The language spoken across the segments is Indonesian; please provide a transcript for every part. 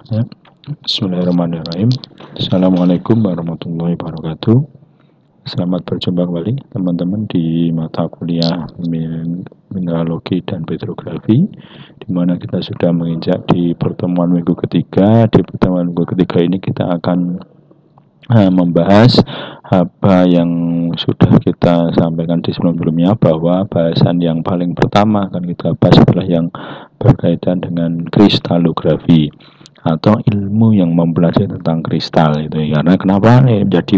Ya. Bismillahirrahmanirrahim. Assalamualaikum warahmatullahi wabarakatuh. Selamat berjumpa kembali teman-teman di mata kuliah mineralogi dan petrografi, di mana kita sudah menginjak di pertemuan minggu ketiga. Di pertemuan minggu ketiga ini kita akan membahas apa yang sudah kita sampaikan di sebelum-sebelumnya, bahwa bahasan yang paling pertama akan kita bahas adalah yang berkaitan dengan kristalografi atau ilmu yang mempelajari tentang kristal itu. Karena kenapa ini menjadi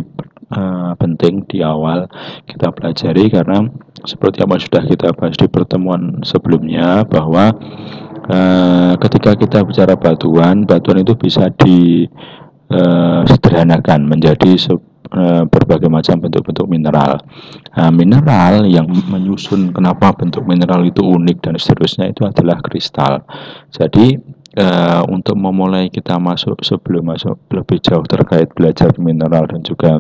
penting di awal kita pelajari, karena seperti apa sudah kita bahas di pertemuan sebelumnya, bahwa ketika kita bicara batuan itu bisa sederhanakan menjadi berbagai macam bentuk-bentuk mineral. Mineral yang menyusun kenapa bentuk mineral itu unik dan seterusnya itu adalah kristal. Jadi untuk memulai kita sebelum masuk lebih jauh terkait belajar mineral dan juga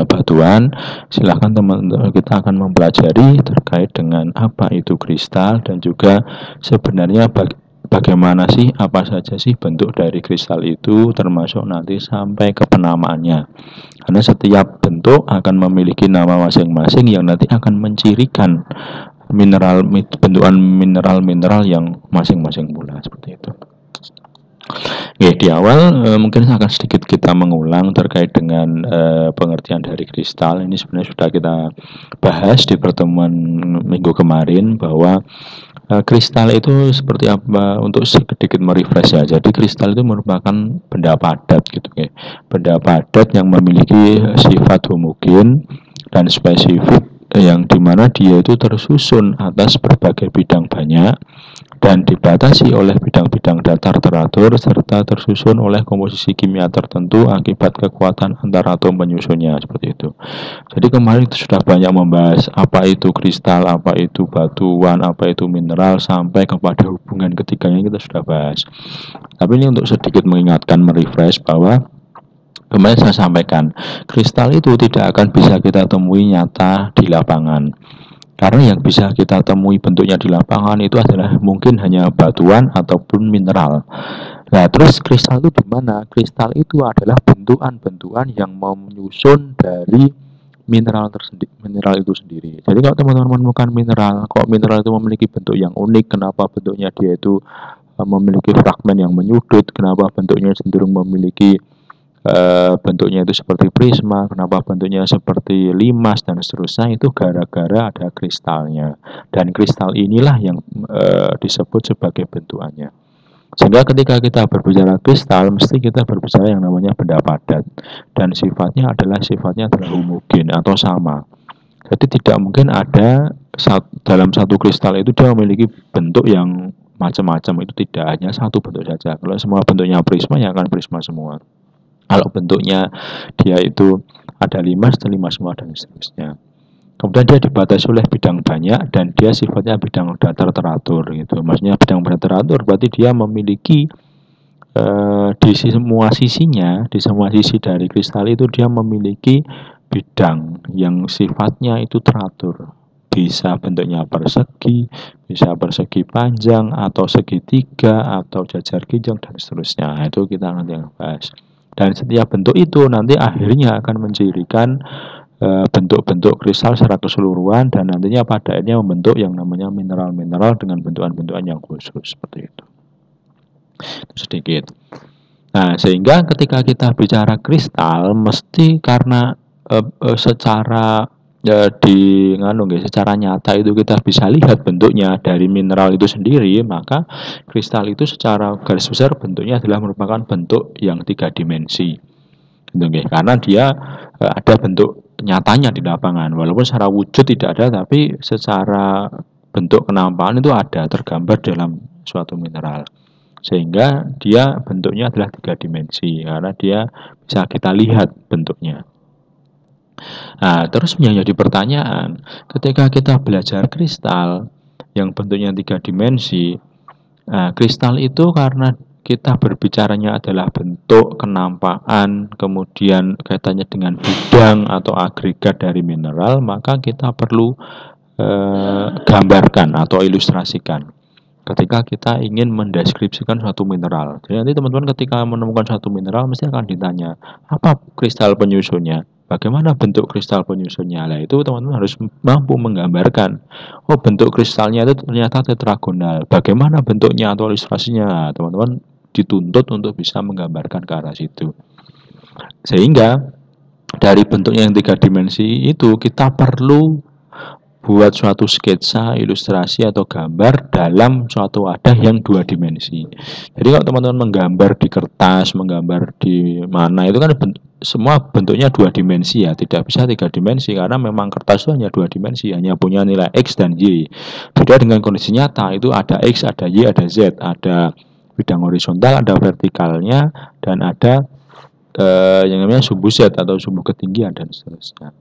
batuan, silahkan teman-teman kita akan mempelajari terkait dengan apa itu kristal dan juga sebenarnya bagaimana sih, apa saja sih bentuk dari kristal itu, termasuk nanti sampai ke penamaannya. Karena setiap bentuk akan memiliki nama masing-masing yang nanti akan mencirikan bentukan mineral yang masing-masing pula, seperti itu. Oke, di awal mungkin akan sedikit kita mengulang terkait dengan pengertian dari kristal. Ini sebenarnya sudah kita bahas di pertemuan minggu kemarin, bahwa kristal itu seperti apa, untuk sedikit merefresh ya. Jadi kristal itu merupakan benda padat gitu ya. Benda padat yang memiliki sifat homogen dan spesifik, yang dimana dia itu tersusun atas berbagai bidang banyak dan dibatasi oleh bidang-bidang datar teratur, serta tersusun oleh komposisi kimia tertentu akibat kekuatan antar atom penyusunnya, seperti itu. Jadi kemarin itu sudah banyak membahas apa itu kristal, apa itu batuan, apa itu mineral, sampai kepada hubungan ketiganya kita sudah bahas. Tapi ini untuk sedikit mengingatkan, merefresh, bahwa kemarin saya sampaikan, kristal itu tidak akan bisa kita temui nyata di lapangan. Karena yang bisa kita temui bentuknya di lapangan itu adalah mungkin hanya batuan ataupun mineral. Nah, terus kristal itu di mana? Kristal itu adalah bentukan-bentukan yang menyusun dari mineral itu sendiri. Jadi kalau teman-teman menemukan mineral, kok mineral itu memiliki bentuk yang unik, kenapa bentuknya dia itu memiliki fragmen yang menyudut, kenapa bentuknya cenderung memiliki bentuknya itu seperti prisma, kenapa bentuknya seperti limas dan seterusnya, itu gara-gara ada kristalnya. Dan kristal inilah yang disebut sebagai bentukannya. Sehingga ketika kita berbicara kristal, mesti kita berbicara yang namanya benda padat, dan sifatnya adalah homogen atau sama. Jadi tidak mungkin ada dalam satu kristal itu dia memiliki bentuk yang macam-macam. Itu tidak, hanya satu bentuk saja. Kalau semua bentuknya prisma, ya akan prisma semua. Kalau bentuknya dia itu ada limas semua dan seterusnya. Kemudian dia dibatasi oleh bidang banyak dan dia sifatnya bidang datar teratur gitu. Maksudnya bidang datar teratur berarti dia memiliki di semua sisinya, di semua sisi dari kristal itu dia memiliki bidang yang sifatnya itu teratur. Bisa bentuknya persegi, bisa persegi panjang atau segitiga atau jajar ginjal dan seterusnya. Nah, itu kita nanti akan bahas. Dan setiap bentuk itu nanti akhirnya akan mencirikan bentuk-bentuk kristal secara keseluruhan, dan nantinya pada akhirnya membentuk yang namanya mineral-mineral dengan bentukan-bentukan yang khusus, seperti itu. Itu sedikit. Nah, sehingga ketika kita bicara kristal, mesti karena secara secara nyata itu kita bisa lihat bentuknya dari mineral itu sendiri, maka kristal itu secara garis besar bentuknya adalah merupakan bentuk yang 3 dimensi. Karena dia ada bentuk nyatanya di lapangan, walaupun secara wujud tidak ada, tapi secara bentuk kenampakan itu ada, tergambar dalam suatu mineral. Sehingga dia bentuknya adalah 3 dimensi, karena dia bisa kita lihat bentuknya. Nah, terus yang jadi pertanyaan, ketika kita belajar kristal yang bentuknya 3 dimensi, kristal itu karena kita berbicaranya adalah bentuk, kenampakan, kemudian kaitannya dengan bidang atau agregat dari mineral, maka kita perlu gambarkan atau ilustrasikan. ketika kita ingin mendeskripsikan suatu mineral. Jadi nanti teman-teman ketika menemukan suatu mineral mesti akan ditanya, apa kristal penyusunnya? Bagaimana bentuk kristal penyusunnya? Nah, itu teman-teman harus mampu menggambarkan. Oh, bentuk kristalnya itu ternyata tetragonal. Bagaimana bentuknya atau ilustrasinya? Teman-teman dituntut untuk bisa menggambarkan ke arah situ. Sehingga dari bentuknya yang 3 dimensi itu kita perlu buat suatu sketsa, ilustrasi atau gambar dalam suatu wadah yang 2 dimensi. Jadi kalau teman-teman menggambar di kertas, menggambar di mana itu kan semua bentuknya 2 dimensi ya, tidak bisa 3 dimensi karena memang kertas itu hanya 2 dimensi, hanya punya nilai X dan Y. Beda dengan kondisi nyata, itu ada X, ada Y, ada Z, ada bidang horizontal, ada vertikalnya, dan ada yang namanya sumbu Z atau sumbu ketinggian dan seterusnya.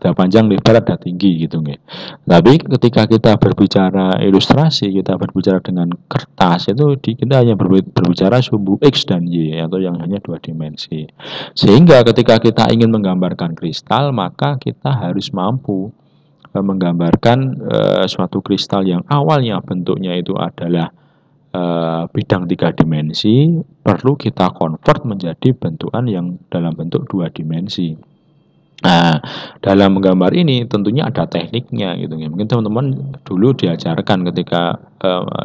Ada panjang, lebar, ada tinggi gitu nggih. Tapi ketika kita berbicara ilustrasi, kita berbicara dengan kertas itu kita hanya berbicara sumbu X dan Y atau yang hanya 2 dimensi. Sehingga ketika kita ingin menggambarkan kristal, maka kita harus mampu menggambarkan suatu kristal yang awalnya bentuknya itu adalah bidang 3 dimensi, perlu kita convert menjadi bentukan yang dalam bentuk 2 dimensi. Nah, dalam menggambar ini tentunya ada tekniknya gitu ya. Mungkin teman-teman dulu diajarkan ketika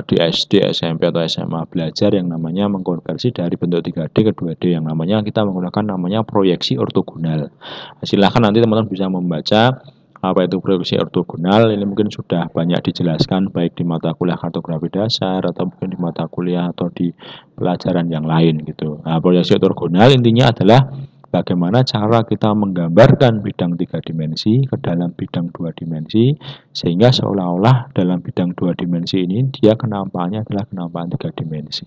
di SD, SMP atau SMA belajar yang namanya mengkonversi dari bentuk 3D ke 2D yang namanya kita menggunakan namanya proyeksi ortogonal. Silahkan nanti teman-teman bisa membaca apa itu proyeksi ortogonal. Ini mungkin sudah banyak dijelaskan baik di mata kuliah kartografi dasar atau mungkin di mata kuliah atau di pelajaran yang lain gitu. Nah, proyeksi ortogonal intinya adalah bagaimana cara kita menggambarkan bidang 3 dimensi ke dalam bidang 2 dimensi sehingga seolah-olah dalam bidang 2 dimensi ini dia kenampakannya adalah kenampakan 3 dimensi.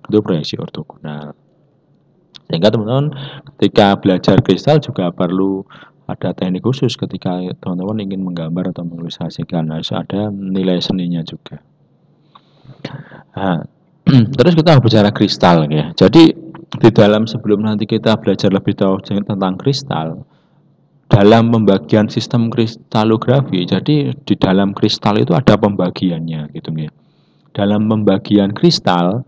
Itu proyeksi ortogonal. Sehingga teman-teman ketika belajar kristal juga perlu ada teknik khusus ketika teman-teman ingin menggambar atau mengilustrasikan. Harus ada nilai seninya juga. Nah, terus kita bicara kristal ya. Jadi di dalam sebelum nanti kita belajar lebih tahu tentang kristal, dalam pembagian sistem kristalografi, jadi di dalam kristal itu ada pembagiannya gitu ya. Dalam pembagian kristal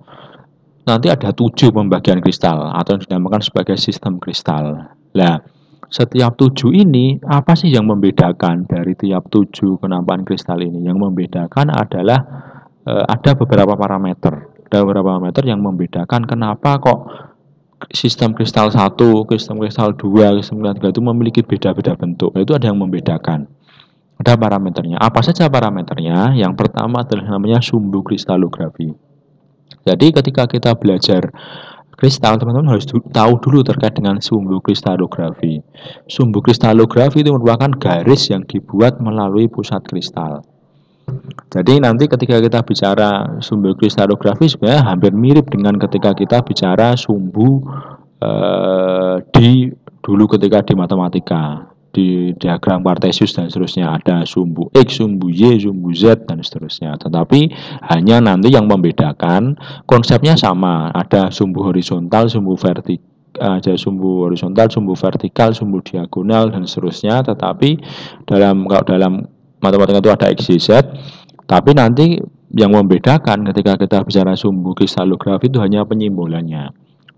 nanti ada 7 pembagian kristal atau yang dinamakan sebagai sistem kristal. Nah, setiap 7 ini apa sih yang membedakan dari tiap 7 penampakan kristal ini? Yang membedakan adalah ada beberapa parameter. Ada beberapa parameter yang membedakan kenapa kok sistem kristal 1, sistem kristal 2, sistem kristal 3 itu memiliki beda-beda bentuk. Itu ada yang membedakan. Ada parameternya. Apa saja parameternya? Yang pertama adalah namanya sumbu kristalografi. Jadi ketika kita belajar kristal, teman-teman harus tahu dulu terkait dengan sumbu kristalografi. Sumbu kristalografi itu merupakan garis yang dibuat melalui pusat kristal. Jadi nanti ketika kita bicara sumbu kristalografi sebenarnya hampir mirip dengan ketika kita bicara sumbu di dulu ketika di matematika, di diagram Cartesius dan seterusnya ada sumbu X, sumbu Y, sumbu Z dan seterusnya. Tetapi hanya nanti yang membedakan konsepnya sama, ada sumbu horizontal, sumbu vertikal, ada sumbu horizontal, sumbu vertikal, sumbu diagonal dan seterusnya. Tetapi kalau dalam matematika itu ada X, Y, Z. Tapi nanti yang membedakan ketika kita bicara sumbu kristalografi itu hanya penyimbolannya.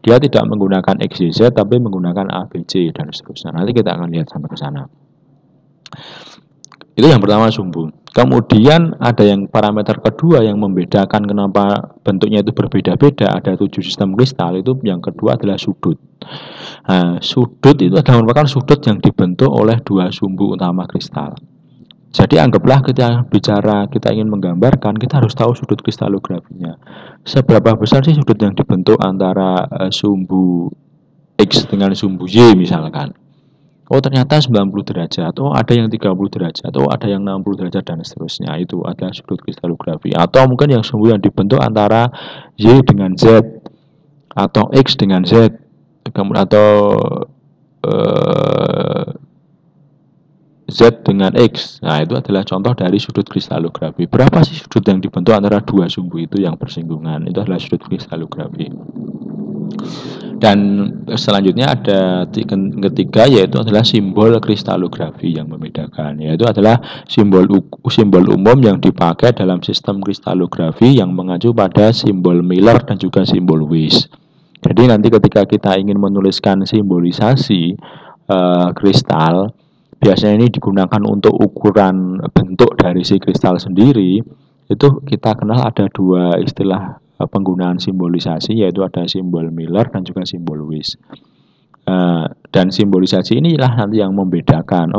Dia tidak menggunakan X, Y, Z tapi menggunakan A, B, C dan seterusnya. Nanti kita akan lihat sampai ke sana. Itu yang pertama sumbu. Kemudian ada yang parameter kedua yang membedakan kenapa bentuknya itu berbeda-beda. Ada 7 sistem kristal, itu yang kedua adalah sudut. Nah, sudut itu adalah merupakan sudut yang dibentuk oleh 2 sumbu utama kristal. Jadi anggaplah kita ingin menggambarkan, kita harus tahu sudut kristalografinya. Seberapa besar sih sudut yang dibentuk antara sumbu X dengan sumbu Y misalkan. Oh ternyata 90 derajat, oh ada yang 30 derajat, oh ada yang 60 derajat dan seterusnya. Itu adalah sudut kristalografi. Atau mungkin yang sumbu yang dibentuk antara Y dengan Z atau X dengan Z atau Z dengan X. Nah, itu adalah contoh dari sudut kristalografi. Berapa sih sudut yang dibentuk antara 2 sumbu itu yang bersinggungan? Itu adalah sudut kristalografi. Dan selanjutnya ada ketiga, yaitu adalah simbol kristalografi yang membedakan, yaitu adalah simbol umum yang dipakai dalam sistem kristalografi yang mengacu pada simbol Miller dan juga simbol Weiss. Jadi nanti ketika kita ingin menuliskan simbolisasi kristal, biasanya ini digunakan untuk ukuran bentuk dari si kristal sendiri. Itu kita kenal ada dua istilah penggunaan simbolisasi, yaitu ada simbol Miller dan juga simbol Weiss. Dan simbolisasi inilah nanti yang membedakan,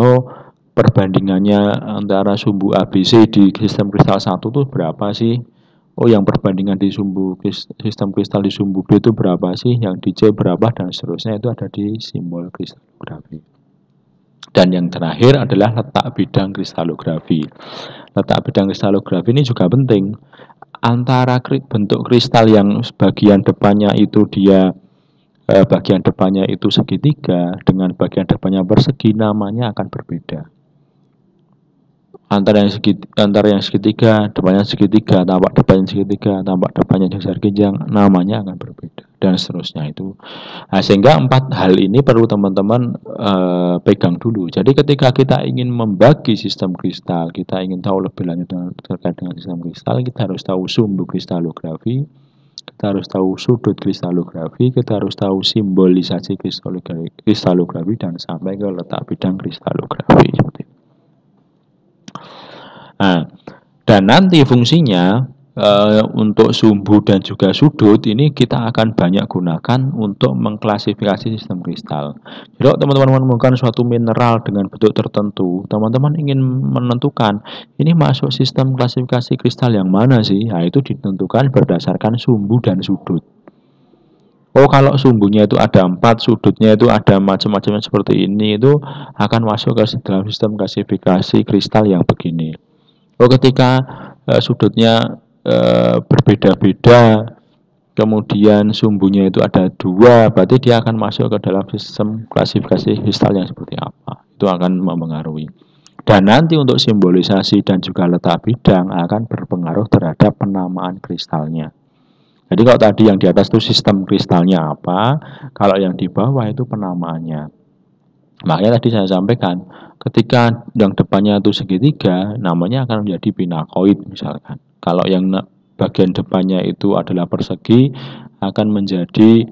perbandingannya antara sumbu ABC di sistem kristal 1 itu berapa sih? Yang perbandingan di sistem kristal di sumbu B itu berapa sih? Yang di C berapa, dan seterusnya, itu ada di simbol kristalografi. Dan yang terakhir adalah letak bidang kristalografi. Letak bidang kristalografi ini juga penting. Antara bentuk kristal yang bagian depannya itu segitiga dengan bagian depannya persegi, namanya akan berbeda. Antara yang segitiga, depannya segitiga, tampak depannya segitiga, tampak depannya dasar ginjang, namanya akan berbeda, dan seterusnya itu. Sehingga 4 hal ini perlu teman-teman pegang dulu. Jadi ketika kita ingin membagi sistem kristal, kita ingin tahu lebih lanjut terkait dengan sistem kristal, kita harus tahu sumbu kristalografi, kita harus tahu sudut kristalografi, kita harus tahu simbolisasi kristalografi, dan sampai ke letak bidang kristalografi. Dan nanti fungsinya untuk sumbu dan juga sudut ini kita akan banyak gunakan untuk mengklasifikasi sistem kristal. Jadi kalau teman-teman menemukan suatu mineral dengan bentuk tertentu, teman-teman ingin menentukan ini masuk sistem klasifikasi kristal yang mana sih? Itu ditentukan berdasarkan sumbu dan sudut. Kalau sumbunya itu ada 4, sudutnya itu ada macam-macamnya seperti ini, itu akan masuk ke dalam sistem klasifikasi kristal yang begini. Ketika sudutnya berbeda-beda, kemudian sumbunya itu ada 2, berarti dia akan masuk ke dalam sistem klasifikasi kristal yang seperti apa. Itu akan mempengaruhi. Dan nanti untuk simbolisasi dan juga letak bidang akan berpengaruh terhadap penamaan kristalnya. Jadi kalau tadi yang di atas itu sistem kristalnya apa, kalau yang di bawah itu penamaannya. Makanya tadi saya sampaikan, ketika yang depannya itu segitiga, namanya akan menjadi pinakoid misalkan. Kalau yang bagian depannya itu adalah persegi, akan menjadi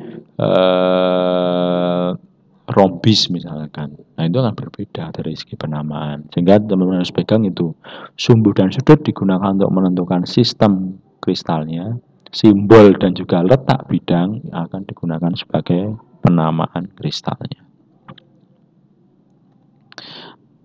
rombis misalkan. Nah, itu akan berbeda dari segi penamaan. Sehingga teman-teman harus pegang itu. Sumbu dan sudut digunakan untuk menentukan sistem kristalnya, simbol dan juga letak bidang akan digunakan sebagai penamaan kristalnya.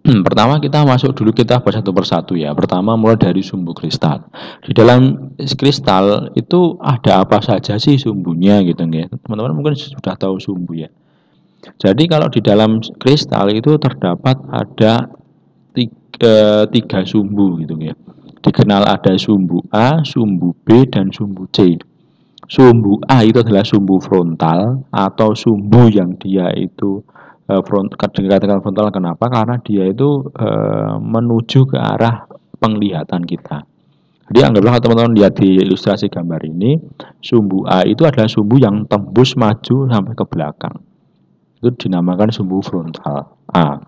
Pertama kita masuk dulu, kita bahas satu persatu ya. Pertama mulai dari sumbu kristal. Di dalam kristal itu ada apa saja sih sumbunya gitu ya. Teman-teman mungkin sudah tahu sumbu ya. Jadi kalau di dalam kristal itu terdapat ada 3 sumbu gitu ya. Dikenal ada sumbu A, sumbu B, dan sumbu C. Sumbu A itu adalah sumbu frontal atau sumbu yang dia itu dikatakan frontal. Kenapa? Karena dia itu menuju ke arah penglihatan kita. Jadi anggaplah teman-teman lihat di ilustrasi gambar ini, sumbu A itu adalah sumbu yang tembus maju sampai ke belakang. Itu dinamakan sumbu frontal A.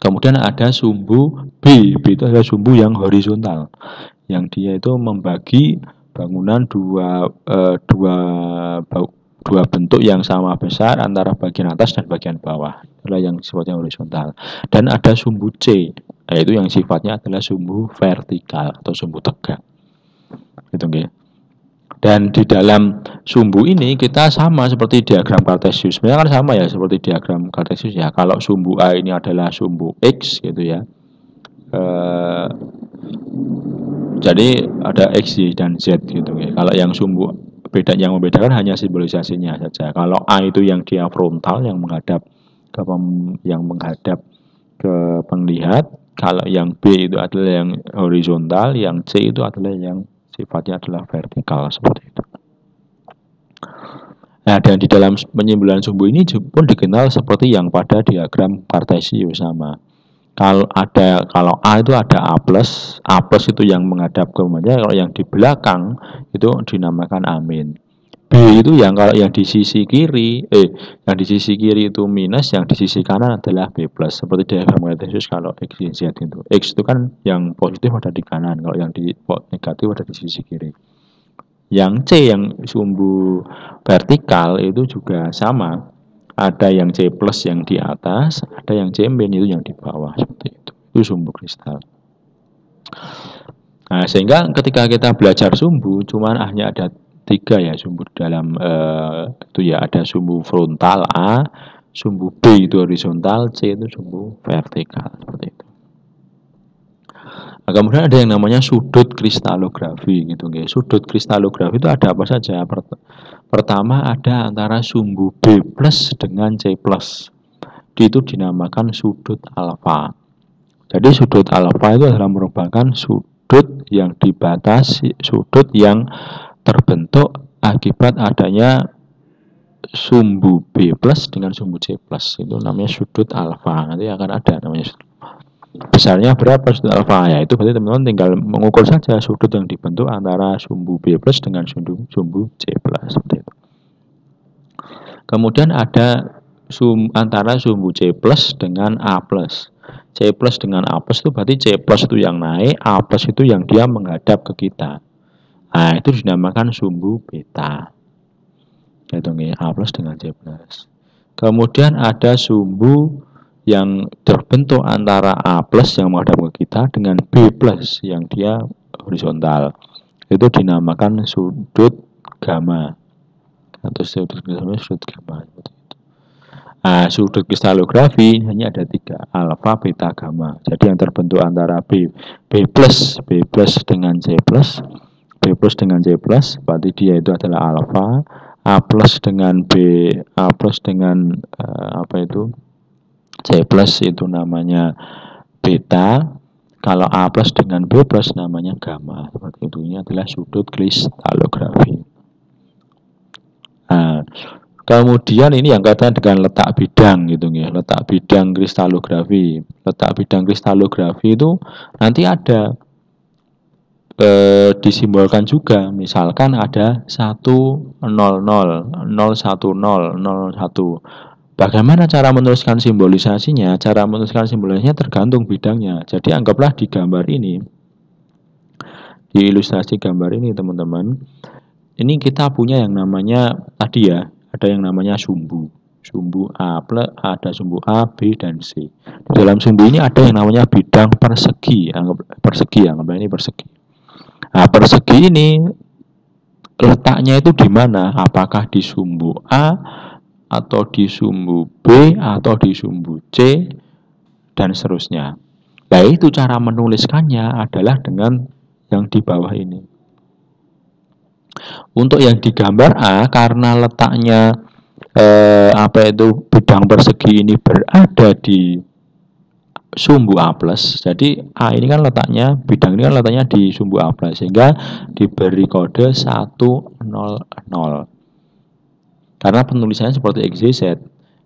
Kemudian ada sumbu B. B itu adalah sumbu yang horizontal, yang dia itu membagi bangunan dua bentuk yang sama besar antara bagian atas dan bagian bawah. Itulah yang sifatnya horizontal. Dan ada sumbu C, yaitu yang sifatnya adalah sumbu vertikal atau sumbu tegak. Gitu nggih. Dan di dalam sumbu ini kita sama seperti diagram Cartesius. Sebenarnya kan sama ya seperti diagram Cartesius ya. Kalau sumbu A ini adalah sumbu X gitu ya. Jadi ada X, Y, dan Z gitu ya. Kalau yang sumbu yang membedakan hanya simbolisasinya saja. Kalau A itu yang dia frontal, yang menghadap ke penglihat. Kalau yang B itu adalah yang horizontal, yang C itu adalah yang sifatnya adalah vertikal seperti itu. Nah, dan di dalam penyimbolan sumbu ini pun dikenal seperti yang pada diagram Cartesius sama. Kalau A itu ada A plus itu yang menghadap ke mana, kalau yang di belakang itu dinamakan amin. B itu yang kalau yang di sisi kiri, yang di sisi kiri itu minus, yang di sisi kanan adalah B plus. Seperti diagram kartesius kalau X, Y, Z itu. X itu kan yang positif ada di kanan, kalau yang di negatif ada di sisi kiri. Yang C, yang sumbu vertikal itu juga sama. Ada yang C plus yang di atas, ada yang C min itu yang di bawah, seperti itu. Itu sumbu kristal. Nah, sehingga ketika kita belajar sumbu, cuman hanya ada 3 ya sumbu dalam itu ya, ada sumbu frontal A, sumbu B itu horizontal, C itu sumbu vertikal, seperti itu. Nah, kemudian ada yang namanya sudut kristalografi gitu guys. Sudut kristalografi itu ada apa saja? Pertama ada antara sumbu B plus dengan C plus. Itu dinamakan sudut alfa. Jadi sudut alfa itu adalah merupakan sudut yang dibatasi, sudut yang terbentuk akibat adanya sumbu B plus dengan sumbu C plus. Itu namanya sudut alfa. Nanti akan ada namanya sudut. Besarnya berapa sudut alfa? Ya itu berarti teman-teman tinggal mengukur saja sudut yang dibentuk antara sumbu B plus dengan sumbu C plus. Seperti itu. Kemudian ada antara sumbu C plus dengan A plus. C plus dengan A plus itu berarti C plus itu yang naik, A plus itu yang dia menghadap ke kita. Nah, itu dinamakan sumbu beta. Gitu nih, A plus dengan C plus. Kemudian ada sumbu yang terbentuk antara A plus yang menghadap ke kita dengan B plus yang dia horizontal. Itu dinamakan sudut gamma. Atau sudut gamma. Nah, sudut kristalografi hanya ada 3, alfa, beta, gamma. Jadi yang terbentuk antara B plus dengan C plus, B plus dengan C plus, berarti dia itu adalah alfa, A plus dengan B, A plus dengan C plus itu namanya beta. Kalau A plus dengan B plus namanya gamma. Seperti itu, ini adalah sudut kristalografi. Nah, kemudian ini yang kaitan dengan letak bidang gitu ya. Letak bidang kristalografi. Letak bidang kristalografi itu nanti ada disimbolkan juga. Misalkan ada 100, 010, 01. Bagaimana cara menuliskan simbolisasinya? Cara menuliskan simbolisasinya tergantung bidangnya. Jadi anggaplah di gambar ini, di ilustrasi gambar ini teman-teman, ini kita punya yang namanya tadi ya, ada yang namanya sumbu A plus, ada sumbu A, B, dan C. Di dalam sumbu ini ada yang namanya bidang persegi, anggaplah ini persegi. Nah, persegi ini letaknya itu di mana? Apakah di sumbu A, atau di sumbu B, atau di sumbu C, dan seterusnya. Nah, itu cara menuliskannya adalah dengan yang di bawah ini. Untuk yang di gambar A, karena letaknya bidang persegi ini berada di sumbu A plus, jadi A ini kan letaknya, bidang ini kan letaknya di sumbu A plus, sehingga diberi kode 100. Karena penulisannya seperti X, Y, Z.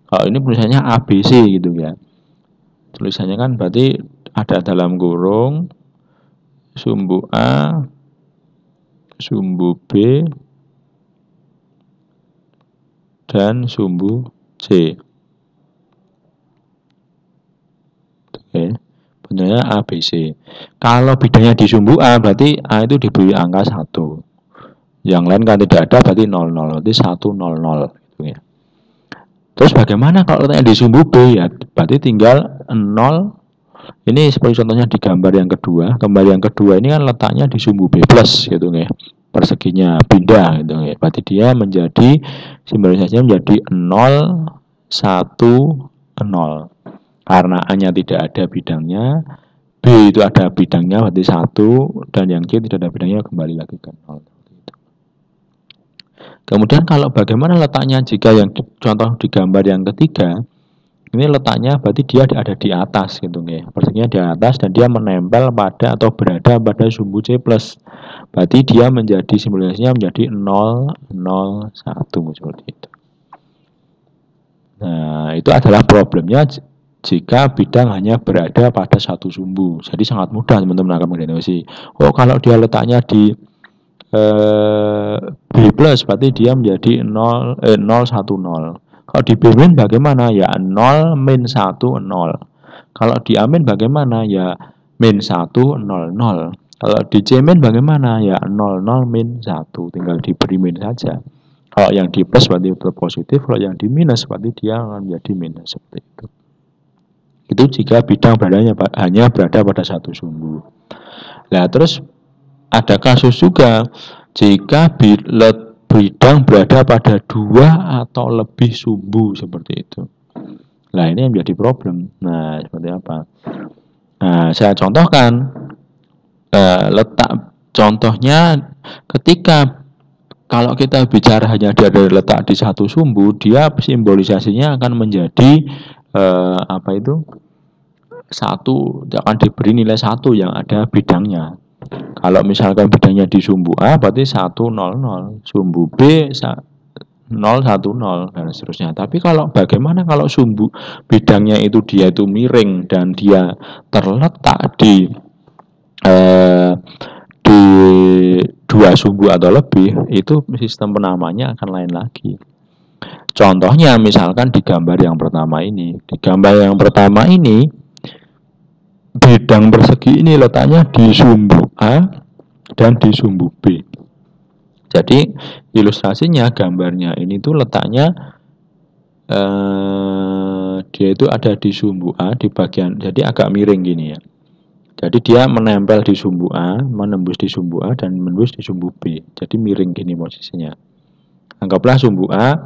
Kalau ini penulisannya ABC gitu ya. Tulisannya kan berarti ada dalam kurung sumbu A, sumbu B, dan sumbu C. Oke, bentuknya ABC. Kalau bidangnya di sumbu A, berarti A itu diberi angka 1. Yang lain kan tidak ada, berarti 00. Berarti 100 gitu ya. Terus bagaimana kalau letaknya di sumbu B? Ya, berarti tinggal 0. Ini seperti contohnya di gambar yang kedua. Gambar yang kedua ini kan letaknya di sumbu B plus gitu ya. Perseginya pindah gitu ya. Berarti dia menjadi simbolisasinya menjadi 0, 1, 0. Karena A-nya tidak ada bidangnya, B itu ada bidangnya berarti 1, dan yang C tidak ada bidangnya kembali lagi ke 0. Kemudian kalau bagaimana letaknya jika yang contoh di gambar yang ketiga, ini letaknya berarti dia ada di atas gitu ya. Perseginya di atas dan dia menempel pada atau berada pada sumbu C plus. Berarti dia menjadi simbolisasinya menjadi 0, 0, 1 seperti itu. Nah, itu adalah problemnya jika bidang hanya berada pada satu sumbu. Jadi sangat mudah teman-teman akan mendeteksi. Oh, kalau dia letaknya di B plus, berarti dia menjadi 0, 0, 1, 0. Kalau di B min bagaimana? Ya 0, min 1, 0. Kalau di A min bagaimana? Ya min 1, 0, 0. Kalau di C min bagaimana? Ya 0, 0, min 1. Tinggal diberi min saja. Kalau yang di plus berarti tetap positif. Kalau yang di minus berarti dia akan menjadi minus. Seperti itu. Itu jika bidang hanya berada pada satu sumbu. Nah, terus ada kasus juga jika bidang berada pada 2 atau lebih sumbu seperti itu. Nah, ini yang menjadi problem. Nah, seperti apa? Nah, saya contohkan letak contohnya ketika kalau kita bicara hanya dari letak di satu sumbu, dia simbolisasinya akan menjadi apa itu? 1, akan diberi nilai 1 yang ada bidangnya. Kalau misalkan bidangnya di sumbu A berarti 1, 0, 0. Sumbu B 0, 1, 0 dan seterusnya. Tapi kalau bagaimana kalau sumbu bidangnya itu dia itu miring dan dia terletak di 2 sumbu atau lebih, itu sistem penamanya akan lain lagi. Contohnya misalkan di gambar yang pertama ini. Di gambar yang pertama ini bidang persegi ini letaknya di sumbu A dan di sumbu B. Jadi ilustrasinya gambarnya ini tuh letaknya dia itu ada di sumbu A di bagian, jadi agak miring gini ya. Jadi dia menempel di sumbu A, menembus di sumbu A dan menembus di sumbu B. Jadi miring gini posisinya. Anggaplah sumbu A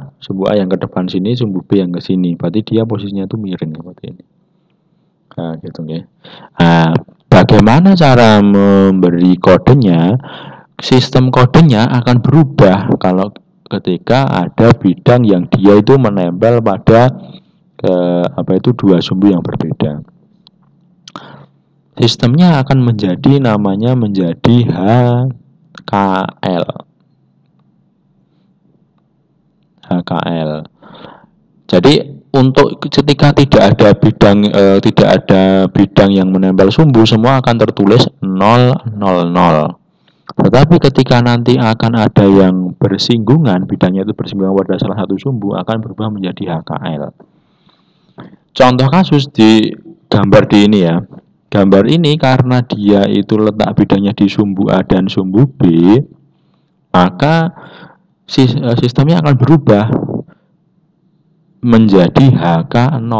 yang ke depan sini, sumbu B yang ke sini. Berarti dia posisinya itu miring seperti ini. Nah, gitu ya. Nah, bagaimana cara memberi kodenya? Sistem kodenya akan berubah kalau ketika ada bidang yang dia itu menempel pada dua sumbu yang berbeda. Sistemnya akan namanya menjadi HKL. Jadi untuk ketika tidak ada bidang yang menempel sumbu, semua akan tertulis 0, 0, 0. Tetapi ketika nanti akan ada yang bersinggungan, bidangnya itu bersinggungan pada salah satu sumbu, akan berubah menjadi HKL. Contoh kasus di gambar di ini ya. Gambar ini karena dia itu letak bidangnya di sumbu A dan sumbu B, maka sistemnya akan berubah menjadi HK0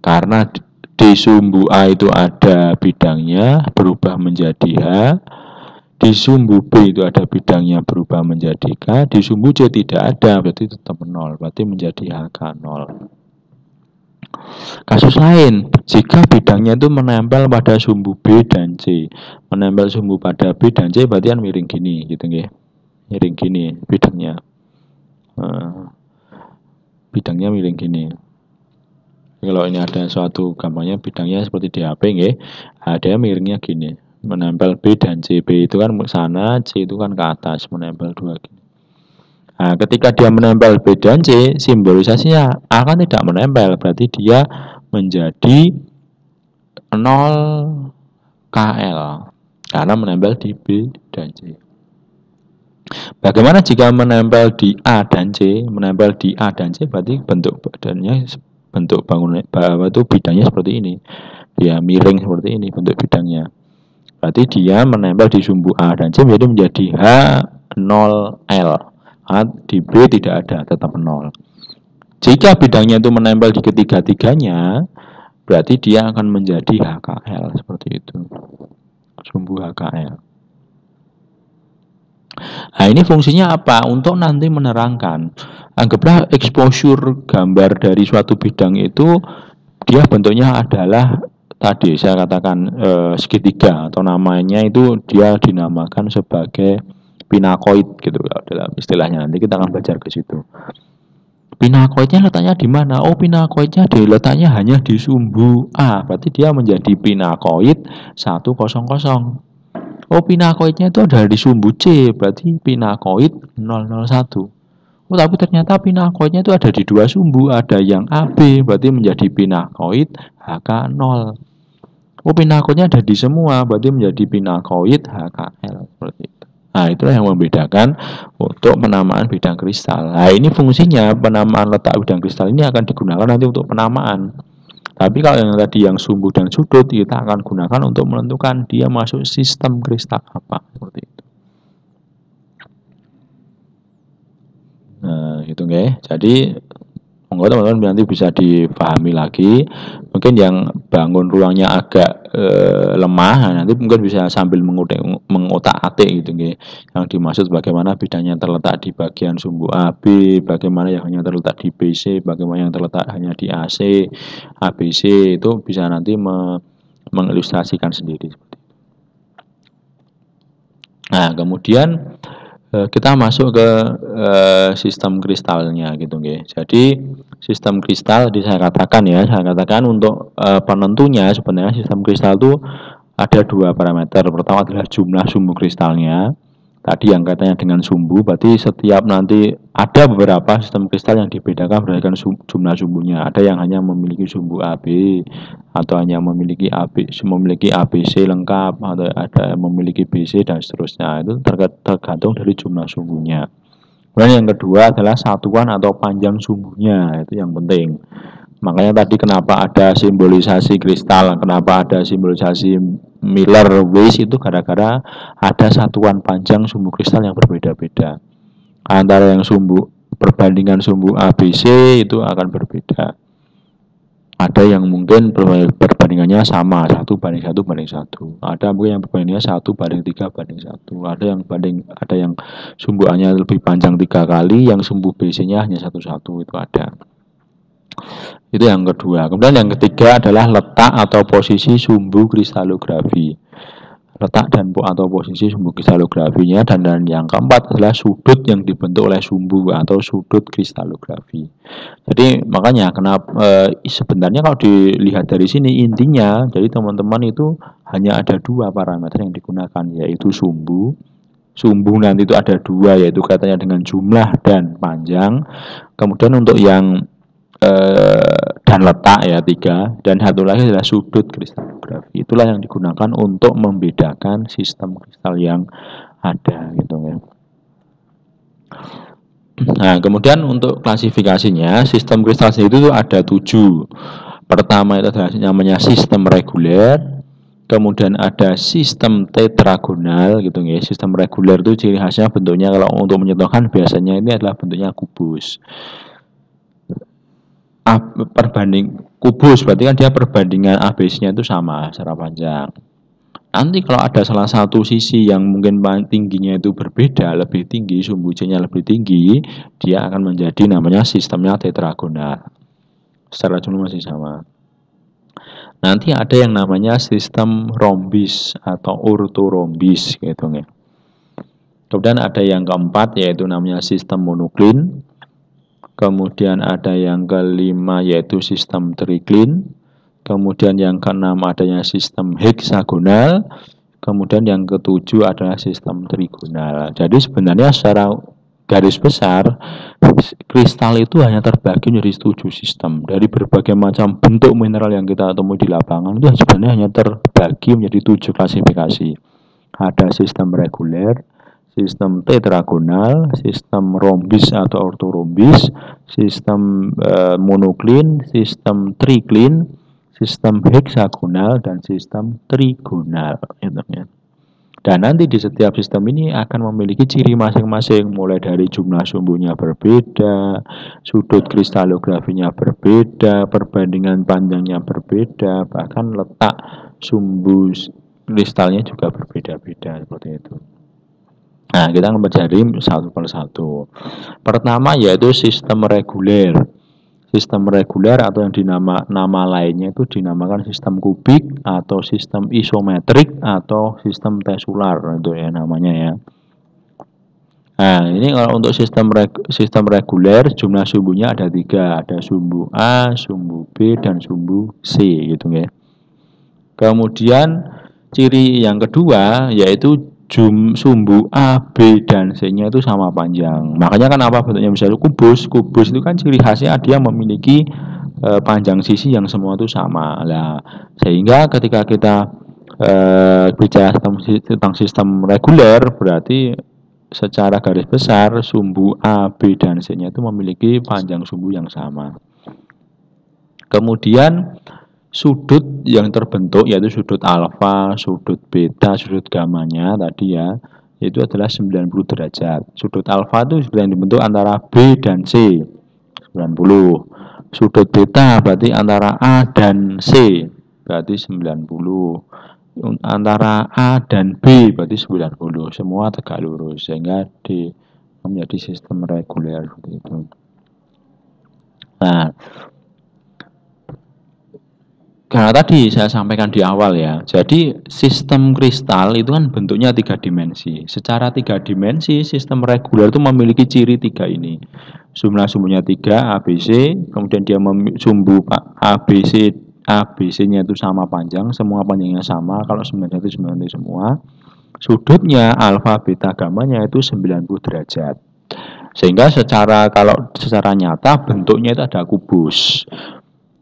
karena di sumbu A itu ada bidangnya berubah menjadi H, di sumbu B itu ada bidangnya berubah menjadi K, di sumbu C tidak ada berarti tetap 0, berarti menjadi HK0. Kasus lain, jika bidangnya itu menempel pada sumbu B dan C, menempel sumbu pada B dan C berarti kan miring gini gitu nggih. Miring gini bidangnya. Bidangnya miring gini. Kalau ini ada suatu gambarnya bidangnya seperti di HP nggih, ada miringnya gini, menempel B dan C. B itu kan ke sana, C itu kan ke atas, menempel dua gini. Nah, ketika dia menempel B dan C, simbolisasinya akan tidak menempel, berarti dia menjadi 0 KL karena menempel di B dan C. Bagaimana jika menempel di A dan C? Menempel di A dan C berarti bentuk badannya, bentuk bangunan itu bidangnya seperti ini. Dia miring seperti ini bentuk bidangnya. Berarti dia menempel di sumbu A dan C menjadi H0L. Di B tidak ada, tetap 0. Jika bidangnya itu menempel di ketiga-tiganya, berarti dia akan menjadi HKL seperti itu. Sumbu HKL. Nah, ini fungsinya apa? Untuk nanti menerangkan. Anggaplah exposure gambar dari suatu bidang itu dia bentuknya adalah tadi saya katakan segitiga atau namanya itu dia dinamakan sebagai pinakoid gitu dalam istilahnya. Nanti kita akan belajar ke situ. Pinakoidnya letaknya di mana? Oh, pinakoidnya letaknya hanya di sumbu A. Berarti dia menjadi pinakoid 100. Oh, pinakoidnya itu ada di sumbu C, berarti pinakoid 001. Oh, tapi ternyata pinakoidnya itu ada di dua sumbu, ada yang AB, berarti menjadi pinakoid HK0. Oh, pinakoidnya ada di semua, berarti menjadi pinakoid HKL. Seperti itu. Nah, itulah yang membedakan untuk penamaan bidang kristal. Nah, ini fungsinya penamaan letak bidang kristal ini akan digunakan nanti untuk penamaan. Tapi kalau yang tadi yang sumbu dan sudut kita akan gunakan untuk menentukan dia masuk sistem kristal apa seperti itu. Nah, gitu nggih. Jadi monggo teman-teman nanti bisa dipahami lagi. Mungkin yang bangun ruangnya agak lemah, nah nanti mungkin bisa sambil mengotak-atik gitu nggih. Yang dimaksud bagaimana bidangnya terletak di bagian sumbu AB, bagaimana yang hanya terletak di BC, bagaimana yang terletak hanya di AC, ABC itu bisa nanti mengilustrasikan sendiri. Nah, kemudian kita masuk ke sistem kristalnya gitu nggih. Jadi sistem kristal saya katakan untuk penentunya sebenarnya sistem kristal itu ada dua parameter. Pertama adalah jumlah sumbu kristalnya. Tadi yang katanya dengan sumbu, berarti setiap nanti ada beberapa sistem kristal yang dibedakan berdasarkan jumlah sumbunya. Ada yang hanya memiliki sumbu AB atau hanya memiliki ABC lengkap, atau ada yang memiliki BC dan seterusnya. Itu tergantung dari jumlah sumbunya. Kemudian yang kedua adalah satuan atau panjang sumbunya, itu yang penting. Makanya tadi kenapa ada simbolisasi kristal, kenapa ada simbolisasi Miller Weiss itu gara-gara ada satuan panjang sumbu kristal yang berbeda-beda. Antara yang perbandingan sumbu ABC itu akan berbeda. Ada yang mungkin perbandingannya sama 1:1:1. Ada mungkin yang perbandingannya 1:3:1. Ada yang sumbu A-nya lebih panjang 3 kali, yang sumbu BC-nya hanya 1:1 itu ada. Itu yang kedua. Kemudian yang ketiga adalah letak atau posisi sumbu kristalografi. Letak dan atau posisi sumbu kristalografinya, dan yang keempat adalah sudut yang dibentuk oleh sumbu atau sudut kristalografi. Jadi makanya kenapa sebenarnya kalau dilihat dari sini intinya, jadi teman-teman itu hanya ada dua parameter yang digunakan, yaitu sumbu. Sumbu nanti itu ada dua, yaitu katanya dengan jumlah dan panjang. Kemudian untuk yang dan letak ya 3, dan satu lagi adalah sudut kristalografi. Itulah yang digunakan untuk membedakan sistem kristal yang ada gitu ya. Nah, kemudian untuk klasifikasinya sistem kristal sendiri itu ada 7. Pertama itu adalah namanya sistem reguler. Kemudian ada sistem tetragonal gitu ya. Sistem reguler itu ciri khasnya bentuknya kalau untuk mencontohkan biasanya ini adalah bentuknya kubus. Kubus berarti kan dia perbandingan ABC-nya itu sama secara panjang. Nanti kalau ada salah satu sisi yang mungkin tingginya itu berbeda, lebih tinggi, sumbu C-nya lebih tinggi, dia akan menjadi namanya sistemnya tetragonal. Secara jumlah masih sama. Nanti ada yang namanya sistem rombis atau ortorombis gitu ya. Kemudian ada yang keempat yaitu namanya sistem monoklin. Kemudian ada yang kelima yaitu sistem triklin. Kemudian yang keenam adanya sistem heksagonal. Kemudian yang ketujuh adalah sistem trigonal. Jadi sebenarnya secara garis besar kristal itu hanya terbagi menjadi 7 sistem. Dari berbagai macam bentuk mineral yang kita temui di lapangan itu sebenarnya hanya terbagi menjadi 7 klasifikasi. Ada sistem reguler, sistem tetragonal, sistem rombis atau ortorombis, sistem monoklin, sistem triklin, sistem heksagonal, dan sistem trigonal. Dan nanti di setiap sistem ini akan memiliki ciri masing-masing, mulai dari jumlah sumbunya berbeda, sudut kristalografinya berbeda, perbandingan panjangnya berbeda, bahkan letak sumbu kristalnya juga berbeda-beda seperti itu. Nah, kita akan pelajari satu persatu. Pertama yaitu sistem reguler. Sistem reguler atau yang nama lainnya itu dinamakan sistem kubik atau sistem isometrik atau sistem tesular itu ya namanya ya. Nah, ini kalau untuk sistem reguler jumlah sumbunya ada 3, ada sumbu A, sumbu B, dan sumbu C gitu ya. Kemudian ciri yang kedua yaitu sumbu A, B, dan C-nya itu sama panjang. Makanya kan apa bentuknya bisa kubus? Kubus itu kan ciri khasnya dia memiliki panjang sisi yang semua itu sama. Nah, sehingga ketika kita bicara tentang sistem reguler berarti secara garis besar sumbu A, B, dan C-nya itu memiliki panjang sumbu yang sama. Kemudian sudut yang terbentuk yaitu sudut alfa, sudut beta, sudut gamanya tadi ya, itu adalah 90 derajat. Sudut alfa itu yang dibentuk antara B dan C, 90. Sudut beta berarti antara A dan C, berarti 90. Antara A dan B berarti 90. Semua tegak lurus sehingga menjadi sistem reguler seperti itu. Nah, karena tadi saya sampaikan di awal ya, jadi sistem kristal itu kan bentuknya 3 dimensi. Secara 3 dimensi, sistem reguler itu memiliki ciri 3 ini. Sumbu-sumbunya 3, ABC, kemudian dia sumbu ABC, ABC-nya itu sama panjang, semua panjangnya sama, kalau 90 itu 90 semua. Sudutnya alfa, beta, gamanya itu 90 derajat. Sehingga kalau secara nyata bentuknya itu ada kubus.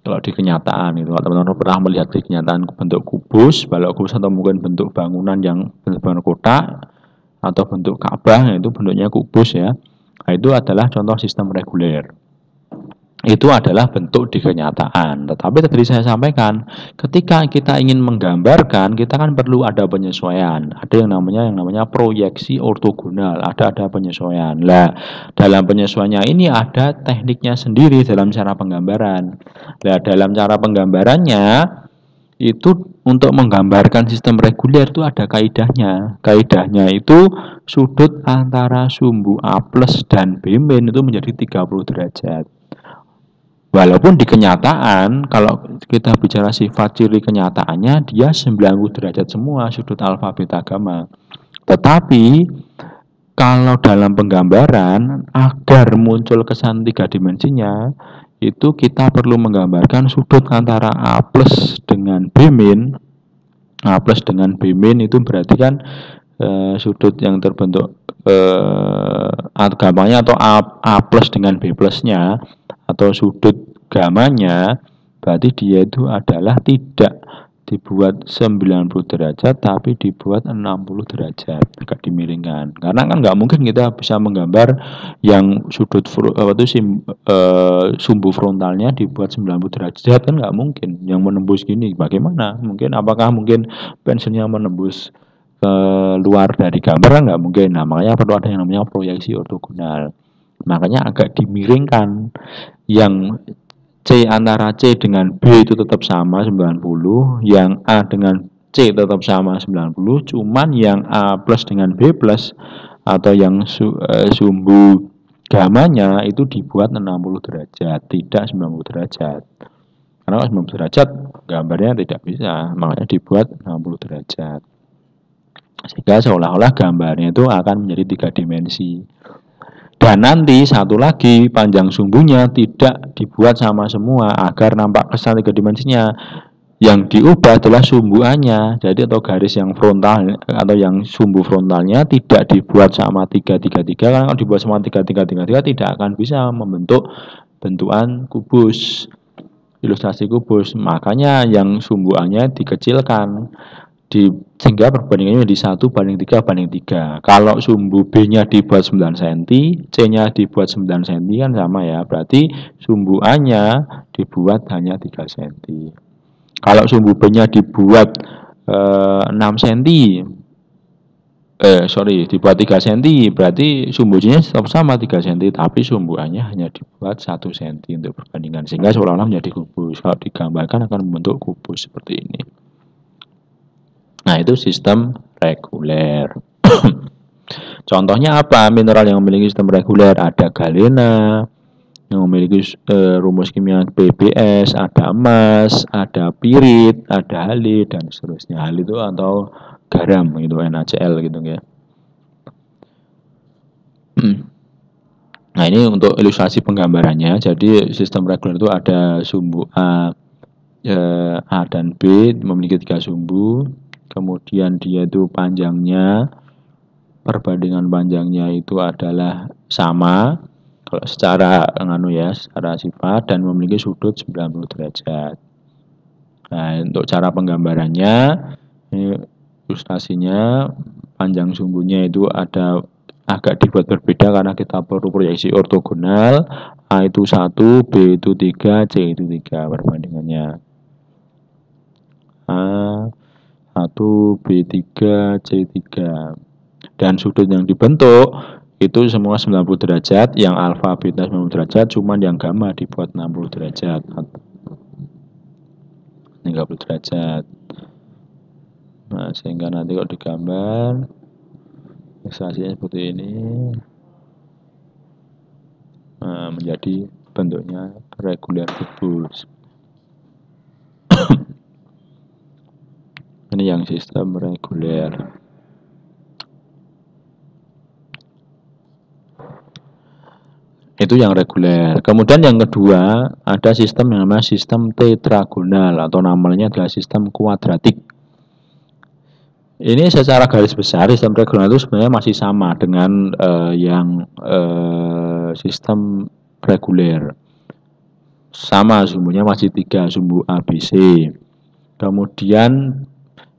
Kalau di kenyataan itu, teman-teman pernah melihat di kenyataan bentuk kubus, balok kubus atau mungkin bentuk bangunan yang bentuk kotak atau bentuk Ka'bah, itu bentuknya kubus ya. Nah, itu adalah contoh sistem reguler. Itu adalah bentuk di kenyataan. Tetapi tadi saya sampaikan, ketika kita ingin menggambarkan, kita kan perlu ada penyesuaian. Ada yang namanya proyeksi ortogonal, ada penyesuaian. Lah, dalam penyesuaiannya ini ada tekniknya sendiri dalam cara penggambaran. Nah, dalam cara penggambarannya itu untuk menggambarkan sistem reguler itu ada kaidahnya. Kaidahnya itu sudut antara sumbu A plus dan B min itu menjadi 30 derajat. Walaupun di kenyataan, kalau kita bicara sifat ciri kenyataannya, dia 90 derajat semua sudut alfa, beta, gamma. Tetapi, kalau dalam penggambaran, agar muncul kesan 3 dimensinya, itu kita perlu menggambarkan sudut antara A plus dengan B min. A plus dengan B min itu berarti kan sudut yang terbentuk gamanya atau A plus dengan B plusnya, atau sudut gamanya, berarti dia itu adalah tidak dibuat 90 derajat tapi dibuat 60 derajat, agak dimiringkan. Karena kan nggak mungkin kita bisa menggambar yang sudut sumbu frontalnya dibuat 90 derajat, kan nggak mungkin. Yang menembus gini bagaimana? Apakah mungkin pensilnya menembus luar dari gambar? Kan nggak mungkin. Nah, makanya perlu ada yang namanya proyeksi ortogonal. Makanya agak dimiringkan. Yang C antara C dengan B itu tetap sama 90, yang A dengan C tetap sama 90, cuman yang A plus dengan B plus atau yang sumbu gamanya itu dibuat 60 derajat, tidak 90 derajat. Karena 90 derajat gambarnya tidak bisa, makanya dibuat 60 derajat. Sehingga seolah-olah gambarnya itu akan menjadi 3 dimensi. Dan nanti satu lagi, panjang sumbunya tidak dibuat sama semua agar nampak kesan 3 dimensinya. Yang diubah adalah sumbu A-nya. Jadi atau garis yang frontal atau yang sumbu frontalnya tidak dibuat sama 3, 3, 3. Karena kalau dibuat sama 3, 3, 3, 3 tidak akan bisa membentuk bentukan kubus, ilustrasi kubus. Makanya yang sumbu A-nya dikecilkan. Sehingga perbandingannya di 1:3:3. Kalau sumbu B-nya dibuat 9 cm, C-nya dibuat 9 cm kan sama ya. Berarti sumbu A-nya dibuat hanya 3 cm. Kalau sumbu B-nya dibuat 6 cm, dibuat 3 cm, berarti sumbu C-nya tetap sama 3 cm, tapi sumbu A-nya hanya dibuat 1 cm untuk perbandingan. Sehingga seolah-olah menjadi kubus. Kalau digambarkan akan membentuk kubus seperti ini. Nah, itu sistem reguler. Contohnya apa? Mineral yang memiliki sistem reguler ada galena, yang memiliki rumus kimia PbS, ada emas, ada pirit, ada halit, dan seterusnya. Halit itu atau garam gitu, NaCl gitu ya. Nah, ini untuk ilustrasi penggambarannya. Jadi sistem reguler itu ada sumbu A dan B memiliki 3 sumbu. Kemudian dia itu panjangnya, perbandingan panjangnya itu adalah sama kalau secara secara sifat, dan memiliki sudut 90 derajat. Nah, untuk cara penggambarannya, ini ilustrasinya, panjang sumbunya itu ada agak dibuat berbeda karena kita perlu proyeksi ortogonal. A itu 1, B itu 3, C itu 3 perbandingannya. A 1, B3, C3. Dan sudut yang dibentuk itu semua 90 derajat, yang alfa beta 90 derajat, cuman yang gamma dibuat 60 derajat. 30 derajat. Nah, sehingga nanti kalau digambar ilustrasinya seperti ini. Nah, menjadi bentuknya regular kubus. Ini yang sistem reguler. Itu yang reguler. Kemudian yang kedua, ada sistem yang namanya sistem tetragonal atau namanya adalah sistem kuadratik. Ini secara garis besar sistem reguler itu sebenarnya masih sama dengan sistem reguler. Sama sumbunya masih 3 sumbu A, B, C. Kemudian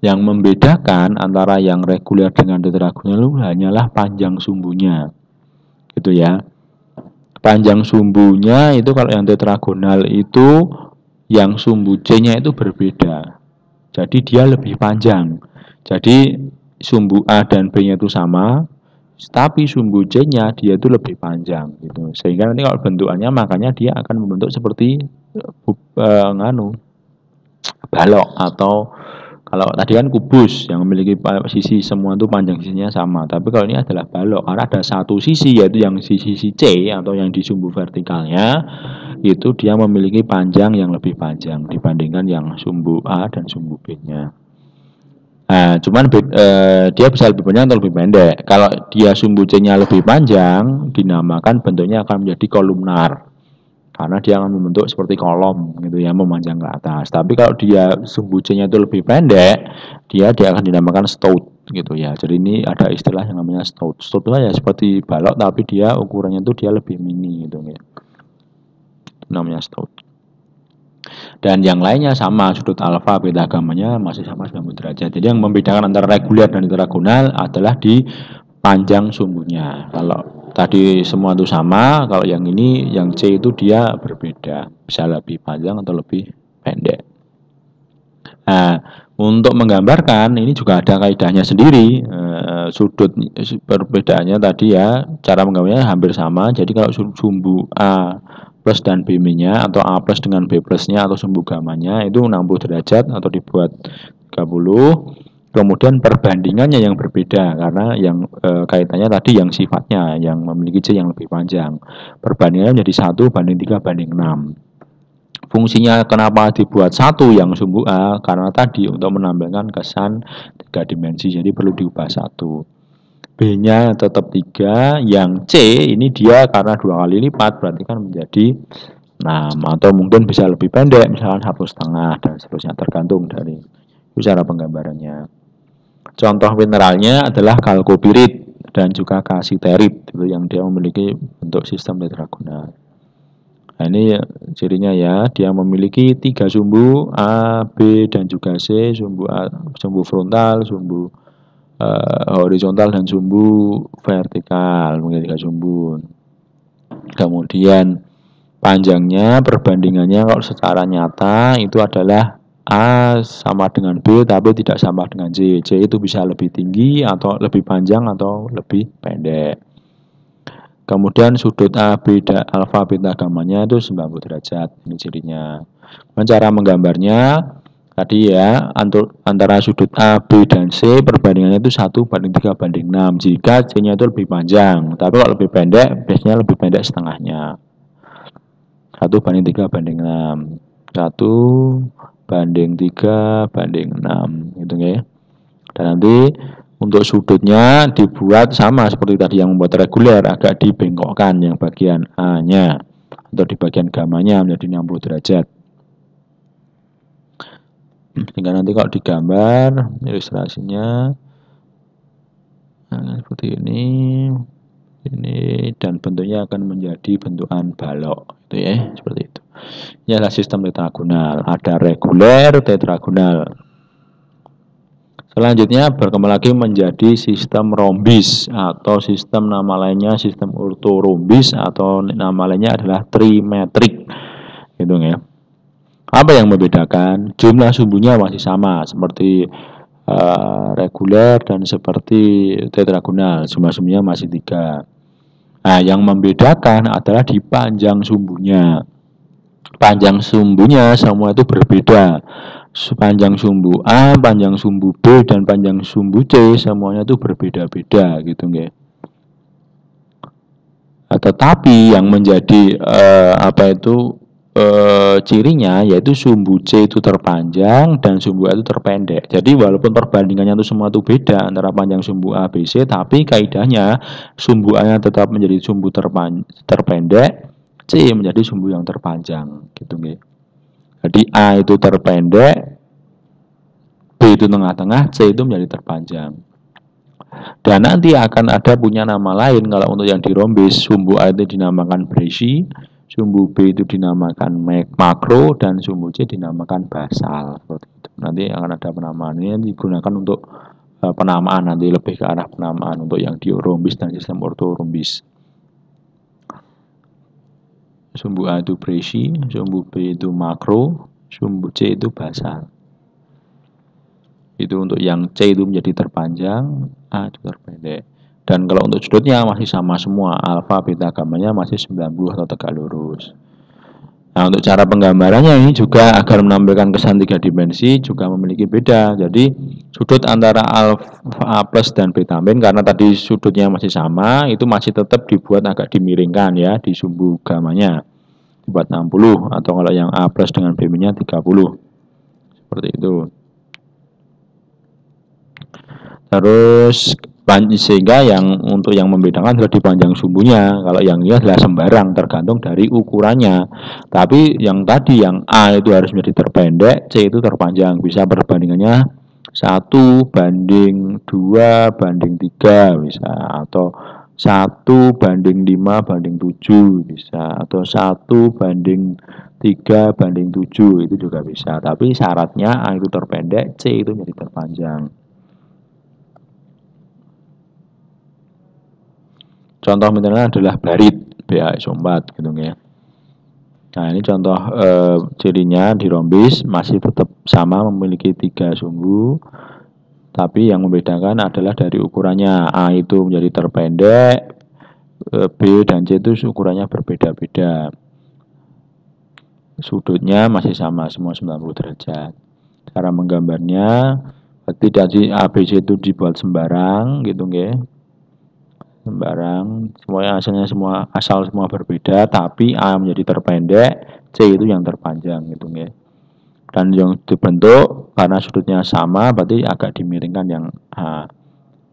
yang membedakan antara yang reguler dengan tetragonal itu hanyalah panjang sumbunya. Gitu ya. Panjang sumbunya itu kalau yang tetragonal itu yang sumbu C-nya itu berbeda. Jadi dia lebih panjang. Jadi sumbu A dan B-nya itu sama, tapi sumbu C-nya dia itu lebih panjang gitu. Sehingga nanti kalau bentukannya makanya dia akan membentuk seperti balok, atau kalau tadi kan kubus yang memiliki sisi semua itu panjang sisinya sama, tapi kalau ini adalah balok karena ada satu sisi yaitu yang sisi C atau yang di sumbu vertikalnya itu dia memiliki panjang yang lebih panjang dibandingkan yang sumbu A dan sumbu B-nya. Nah, cuman dia bisa lebih panjang atau lebih pendek. Kalau dia sumbu C-nya lebih panjang, dinamakan bentuknya akan menjadi kolumnar. Karena dia akan membentuk seperti kolom gitu ya, memanjang ke atas. Tapi kalau dia sumbu C-nya itu lebih pendek, dia akan dinamakan stout gitu ya. Jadi ini ada istilah yang namanya stout. Stout itu ya seperti balok tapi dia ukurannya itu dia lebih mini gitu ya. Itu namanya stout. Dan yang lainnya sama, sudut alfa beta gamanya masih sama 90 derajat. Jadi yang membedakan antara reguler dan tetragonal adalah di panjang sumbunya. Kalau tadi semua itu sama, kalau yang ini, yang C itu dia berbeda, bisa lebih panjang atau lebih pendek. Nah, untuk menggambarkan ini juga ada kaidahnya sendiri. Sudut perbedaannya tadi ya, cara menggambarnya hampir sama. Jadi kalau sumbu A plus dan B-nya atau A plus dengan B plusnya atau sumbu gamanya itu 60 derajat atau dibuat 30. Kemudian perbandingannya yang berbeda karena yang kaitannya tadi yang sifatnya yang memiliki C yang lebih panjang. Perbandingannya menjadi 1 banding 3 banding 6. Fungsinya kenapa dibuat 1 yang sumbu A? Karena tadi untuk menampilkan kesan 3 dimensi, jadi perlu diubah 1. B-nya tetap 3, yang C ini dia karena 2 kali lipat berarti kan menjadi 6 atau mungkin bisa lebih pendek misalkan 1,5 dan seterusnya tergantung dari cara penggambarannya. Contoh mineralnya adalah kalkopirit dan juga kasiterit itu yang dia memiliki bentuk sistem tetragonal. Nah, ini cirinya ya, dia memiliki 3 sumbu A, B dan juga C, sumbu A, sumbu frontal, sumbu horizontal dan sumbu vertikal, memiliki 3 sumbu. Kemudian panjangnya perbandingannya kalau secara nyata itu adalah A sama dengan B tapi tidak sama dengan C. C itu bisa lebih tinggi atau lebih panjang atau lebih pendek. Kemudian sudut A, beta, alfa, beta gamanya itu 90 derajat. Ini cirinya. Cara menggambarnya tadi ya, antara sudut A, B, dan C perbandingannya itu 1 banding 3 banding 6. Jika C-nya itu lebih panjang. Tapi kalau lebih pendek, biasanya lebih pendek setengahnya. 1 banding 3 banding 6. 1 banding 3 banding 6 gitu ya. Dan nanti untuk sudutnya dibuat sama seperti tadi yang membuat reguler, agak dibengkokkan yang bagian A-nya atau di bagian gamanya menjadi 60 derajat. Sehingga nanti kalau digambar ilustrasinya seperti ini dan bentuknya akan menjadi bentukan balok gitu ya, seperti itu. Ini adalah sistem tetragonal. Ada reguler, tetragonal. Selanjutnya berkembang lagi menjadi sistem rhombis atau sistem nama lainnya sistem orthorhombis atau nama lainnya adalah trimetrik. Gitu ya. Apa yang membedakan? Jumlah sumbunya masih sama seperti reguler dan seperti tetragonal. Jumlah sumbunya masih 3. Nah, yang membedakan adalah di panjang sumbunya. Panjang sumbunya semua itu berbeda. Panjang sumbu A, panjang sumbu B, dan panjang sumbu C semuanya itu berbeda-beda gitu nggih. Tetapi yang menjadi cirinya yaitu sumbu C itu terpanjang dan sumbu A itu terpendek. Jadi walaupun perbandingannya itu semua itu beda antara panjang sumbu A, B, C, tapi kaidahnya sumbu A-nya tetap menjadi sumbu terpendek, C menjadi sumbu yang terpanjang gitu nggih. Jadi A itu terpendek, B itu tengah-tengah, C itu menjadi terpanjang. Dan nanti akan ada punya nama lain kalau untuk yang di rhombis, sumbu A itu dinamakan brasi, sumbu B itu dinamakan makro, dan sumbu C dinamakan basal. Seperti itu. Nanti akan ada penamaan ini digunakan untuk penamaan, nanti lebih ke arah penamaan untuk yang di rhombis dan sistem orthorhombis. Sumbu A itu brasi, sumbu B itu makro, sumbu C itu basal. Itu untuk yang C itu menjadi terpanjang, A itu terpendek. Dan kalau untuk sudutnya masih sama semua, alfa, beta, gamanya masih 90 atau tegak lurus. Nah, untuk cara penggambarannya ini juga agar menampilkan kesan 3 dimensi juga memiliki beda. Jadi sudut antara alfa plus dan beta min karena tadi sudutnya masih sama, itu masih tetap dibuat agak dimiringkan ya di sumbu gamanya. Dibuat 60 atau kalau yang A plus dengan B minnya 30. Seperti itu. Terus sehingga yang untuk yang membedakan adalah di panjang sumbunya. Kalau yang ini adalah sembarang tergantung dari ukurannya. Tapi yang tadi yang A itu harus menjadi terpendek, C itu terpanjang. Bisa perbandingannya 1 banding 2 banding 3 bisa, atau 1 banding 5 banding 7 bisa, atau 1 banding 3 banding 7 itu juga bisa. Tapi syaratnya A itu terpendek, C itu menjadi terpanjang. Contoh mineralnya adalah barit, BaSO4 gitu ya. Nah, ini contoh cirinya di rhombis masih tetap sama memiliki 3 sumbu. Tapi yang membedakan adalah dari ukurannya. A itu menjadi terpendek, B dan C itu ukurannya berbeda-beda. Sudutnya masih sama, semua 90 derajat. Cara menggambarnya tidak di ABC itu dibuat sembarang gitu nggih. Sembarang, semuanya hasilnya asal semua berbeda, tapi A menjadi terpendek, C itu yang terpanjang gitu ya. Dan yang dibentuk karena sudutnya sama, berarti agak dimiringkan yang A,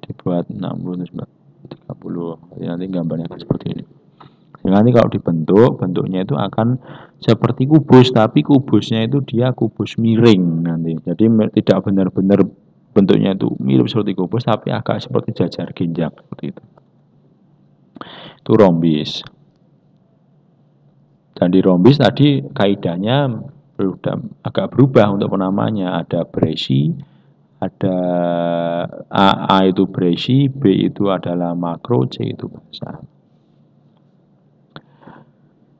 dibuat 60 30. Jadi nanti gambarnya akan seperti ini. Jadi nanti kalau dibentuk, bentuknya itu akan seperti kubus, tapi kubusnya itu dia kubus miring nanti. Jadi tidak benar-benar bentuknya itu mirip seperti kubus, tapi agak seperti jajar ginjal seperti itu. Itu rhombis. Dan di rhombis tadi kaidahnya agak berubah untuk penamanya. Ada brasi, ada A itu brasi, B itu adalah makro, C itu basal.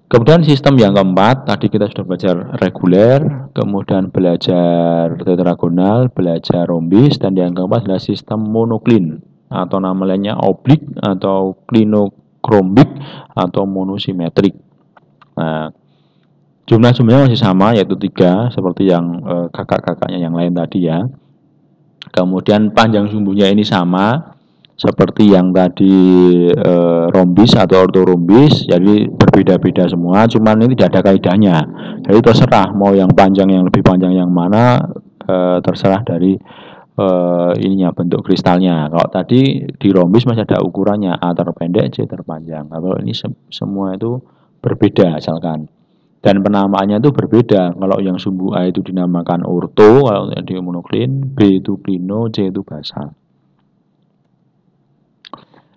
Kemudian sistem yang keempat, tadi kita sudah belajar reguler, kemudian belajar tetragonal, belajar rhombis, dan yang keempat adalah sistem monoklin atau nama lainnya oblik atau klinokrombik atau monosimetrik. Nah, jumlah sumbernya masih sama yaitu 3 seperti yang kakak-kakaknya yang lain tadi ya. Kemudian panjang sumbunya ini sama seperti yang tadi rhombis atau orthorhombis, jadi berbeda-beda semua, cuman ini tidak ada kaidahnya. Jadi terserah mau yang panjang yang lebih panjang yang mana, terserah dari ininya bentuk kristalnya. Kalau tadi di rhombis masih ada ukurannya, A terpendek, C terpanjang. Kalau ini semua itu berbeda asalkan. Dan penamaannya itu berbeda. Kalau yang sumbu A itu dinamakan ortho, kalau yang di monoklin, B itu klino, C itu basal.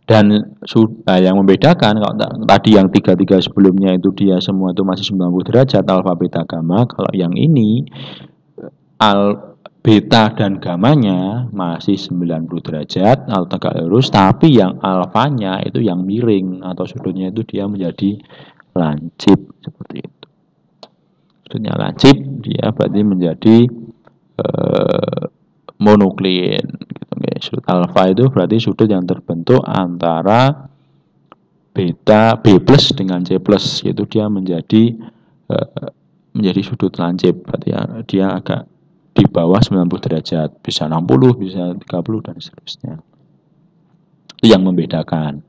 Dan yang membedakan kalau tadi yang 3 sebelumnya itu dia semua itu masih 90 derajat alfa beta gamma. Kalau yang ini beta dan gamanya masih 90 derajat atau tegak lurus, tapi yang alfanya itu yang miring atau sudutnya itu dia menjadi lancip seperti itu. Sudutnya lancip, dia berarti menjadi monoklein. Gitu, sudut alfa itu berarti sudut yang terbentuk antara beta B plus dengan C plus, yaitu dia menjadi sudut lancip. Berarti dia agak di bawah 90 derajat, bisa 60, bisa 30 dan seterusnya. Itu yang membedakan.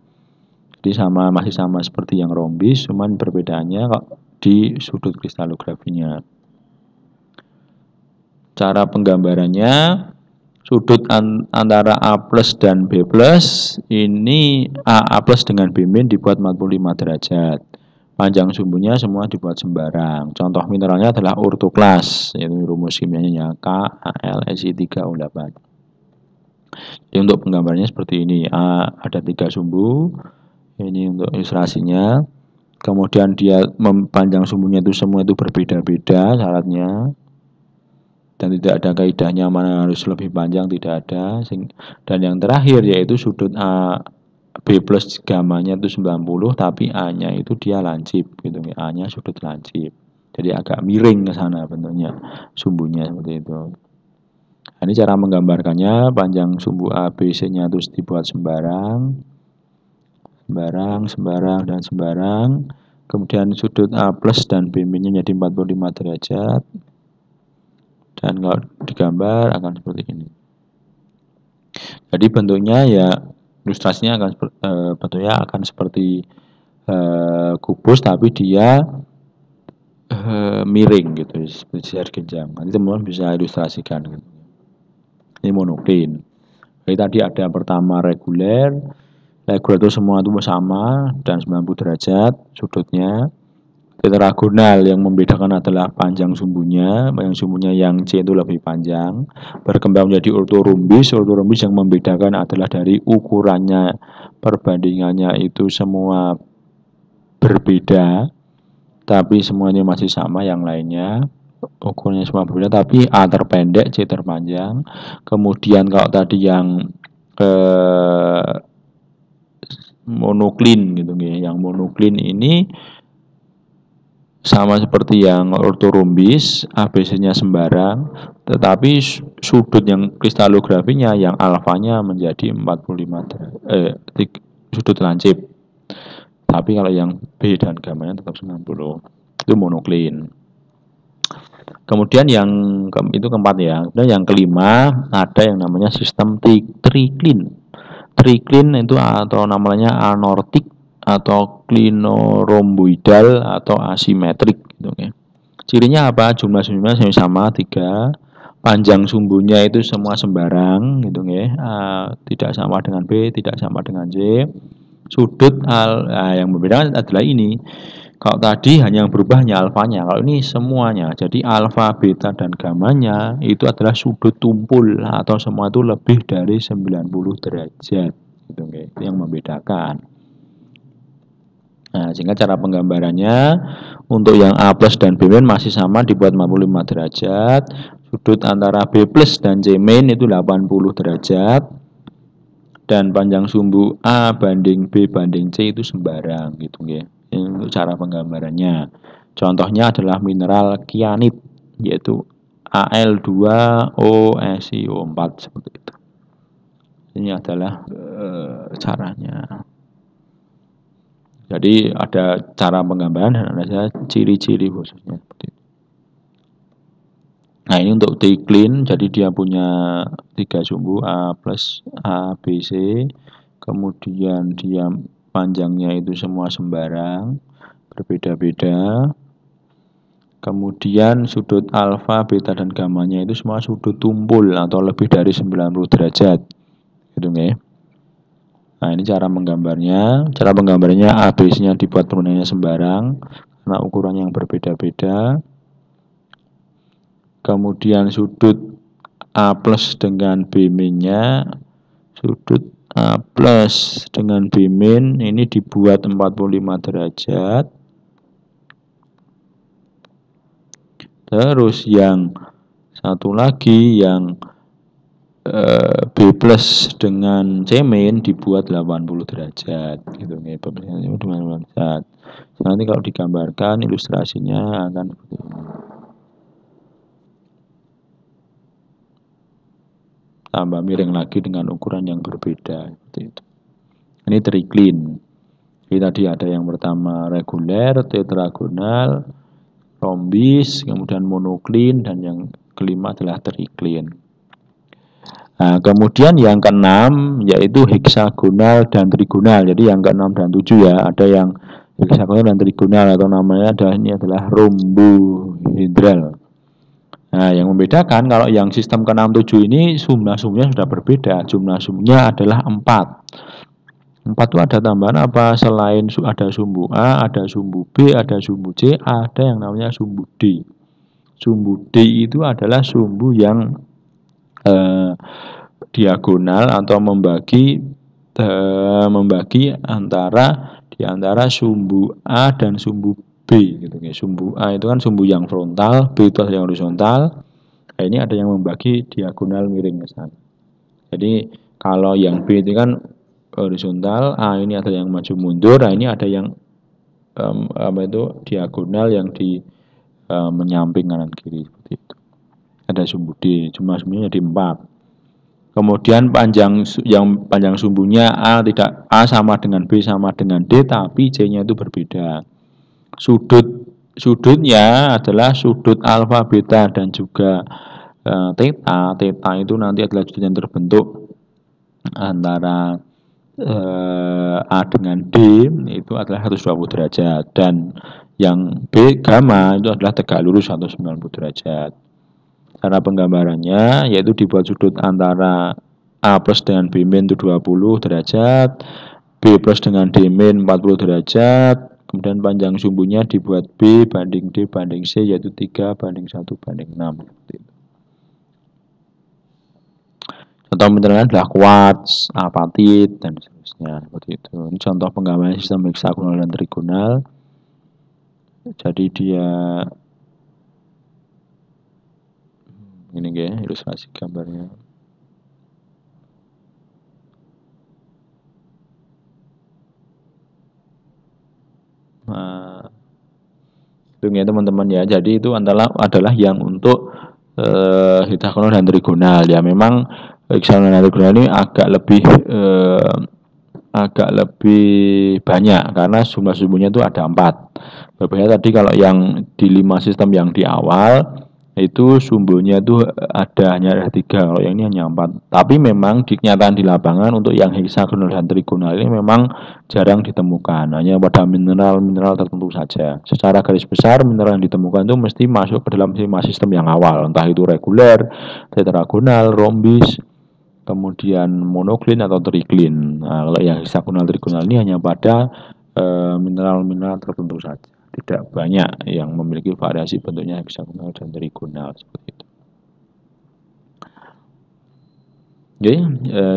Jadi masih sama seperti yang rombis, cuman perbedaannya di sudut kristalografinya. Cara penggambarannya, sudut antara A plus dan B plus ini A plus dengan B min dibuat 45 derajat. Panjang sumbunya semua dibuat sembarang. Contoh mineralnya adalah ortoklas, yaitu rumus kimianya KAlSi3O8. Jadi untuk penggambarannya seperti ini. Ada 3 sumbu. Ini untuk ilustrasinya. Kemudian dia panjang sumbunya itu semua itu berbeda-beda syaratnya. Dan tidak ada kaidahnya mana harus lebih panjang, tidak ada. Dan yang terakhir yaitu sudut B plus gamanya itu 90, tapi A-nya itu dia lancip gitu. A-nya sudut lancip. Jadi agak miring ke sana bentuknya sumbunya seperti itu. Nah, ini cara menggambarkannya, panjang sumbu A, B, C-nya terus dibuat sembarang, dan sembarang. Kemudian sudut A plus dan B min-nya jadi 45 derajat. Dan kalau digambar akan seperti ini. Jadi bentuknya ya, ilustrasinya bentuknya akan seperti kubus, tapi dia miring gitu, seperti sihir genjang. Nanti teman-teman bisa ilustrasikan gitu. Ini monoklein. Jadi tadi ada pertama reguler itu semua itu sama dan 90 derajat sudutnya. Tetragonal yang membedakan adalah panjang sumbunya yang C itu lebih panjang, berkembang menjadi ortorombis yang membedakan adalah dari ukurannya, perbandingannya itu semua berbeda, tapi semuanya masih sama, yang lainnya ukurannya semua berbeda, tapi A terpendek, C terpanjang. Kemudian kalau tadi yang monoklein gitu ya, yang monoklein ini sama seperti yang ortorombis, ABC-nya sembarang, tetapi sudut yang kristalografinya yang alfanya menjadi 45 derajat, sudut lancip. Tapi kalau yang B dan gamanya tetap 90. Itu monoklein. Kemudian yang itu keempat ya. Dan yang kelima ada yang namanya sistem triklin. Triklin itu atau namanya anortik atau klinoromboidal atau asimetrik gitu ya. Cirinya apa? Jumlah sumbunya sama 3, panjang sumbunya itu semua sembarang gitu ya. Tidak sama dengan B, tidak sama dengan C. Sudut yang membedakan adalah ini. Kalau tadi hanya yang berubah hanya alfanya, kalau ini semuanya. Jadi alfa, beta dan gamanya itu adalah sudut tumpul atau semua itu lebih dari 90 derajat gitu ya. Itu yang membedakan. Nah, sehingga cara penggambarannya untuk yang A plus dan B min masih sama dibuat 45 derajat. Sudut antara B plus dan C min itu 80 derajat. Dan panjang sumbu A banding B banding C itu sembarang gitu ya. Ini untuk cara penggambarannya. Contohnya adalah mineral kianit, yaitu Al2OSiO4 seperti itu. Ini adalah caranya. Jadi ada cara penggambaran dan ada ciri-ciri khususnya seperti itu. Nah, ini untuk triklin, jadi dia punya 3 sumbu A plus A, B, C. Kemudian dia panjangnya itu semua sembarang, berbeda-beda. Kemudian sudut alfa, beta dan gamanya itu semua sudut tumpul atau lebih dari 90 derajat. Gitu ya. Nah, ini cara menggambarnya. Cara penggambarannya ABC-nya dibuat permukaannya sembarang karena ukurannya yang berbeda-beda. Kemudian sudut A plus dengan B min-nya, sudut A plus dengan B min ini dibuat 45 derajat. Terus yang Satu lagi yang B plus dengan C min dibuat 80 derajat gitu nih, B plus 80 derajat. Nanti kalau digambarkan ilustrasinya akan seperti ini. Tambah miring lagi dengan ukuran yang berbeda seperti itu. Ini triklin. Jadi tadi ada yang pertama reguler, tetragonal, rombis, kemudian monoklin, dan yang kelima adalah triklin. Nah, kemudian yang keenam yaitu heksagonal dan trigonal. Jadi yang keenam dan tujuh ya, ada yang heksagonal dan trigonal atau namanya adalah rombohedral. Nah, yang membedakan kalau yang sistem ke-6 7 ini jumlah sumnya sudah berbeda. Jumlah sumnya adalah 4. 4 itu ada tambahan apa? Selain ada sumbu A, ada sumbu B, ada sumbu C, ada yang namanya sumbu D. Sumbu D itu adalah sumbu yang diagonal atau membagi antara sumbu A dan sumbu B gitu ya. Sumbu A itu kan sumbu yang frontal, B itu yang horizontal. Nah, ini ada yang membagi diagonal miring ke sana. Jadi kalau yang B itu kan horizontal, A ini ada yang maju mundur, nah ini ada yang diagonal yang di menyamping kanan kiri seperti itu. Ada sumbu D, jumlah sumbunya di 4. Kemudian panjang sumbunya A sama dengan B sama dengan D, tapi C-nya itu berbeda. Sudutnya adalah sudut alfa, beta dan juga theta. Theta itu nanti adalah sudut yang terbentuk antara A dengan D, itu adalah 120 derajat, dan yang B gamma itu adalah tegak lurus 190 derajat. Cara penggambarannya yaitu dibuat sudut antara A plus dengan B min itu 20 derajat, B plus dengan D min 40 derajat, kemudian panjang sumbunya dibuat B banding D banding C yaitu 3 banding 1 banding 6. Contoh mineralnya adalah quartz, apatit, dan seterusnya seperti itu. Ini contoh penggambaran sistem heksagonal dan trigonal. Jadi dia ini ya ilustrasi gambarnya. Nah, itu ya teman-teman ya. Jadi itu adalah yang untuk heksagonal dan trigonal ya. Memang heksagonal dan trigonal ini agak lebih banyak karena sumbu-sumbunya itu ada 4. Berbeda tadi kalau yang di 5 sistem yang di awal itu sumbunya itu hanya ada 3, kalau yang ini hanya 4. Tapi memang di kenyataan di lapangan untuk yang heksagonal dan trigonal ini memang jarang ditemukan, hanya pada mineral-mineral tertentu saja. Secara garis besar mineral yang ditemukan itu mesti masuk ke dalam 5 sistem yang awal, entah itu reguler, tetragonal, rombis, kemudian monoklin atau triklin. Nah, kalau yang heksagonal trigonal ini hanya pada mineral-mineral tertentu saja. Tidak banyak yang memiliki variasi bentuknya heksagonal dan trigonal seperti itu. Oke,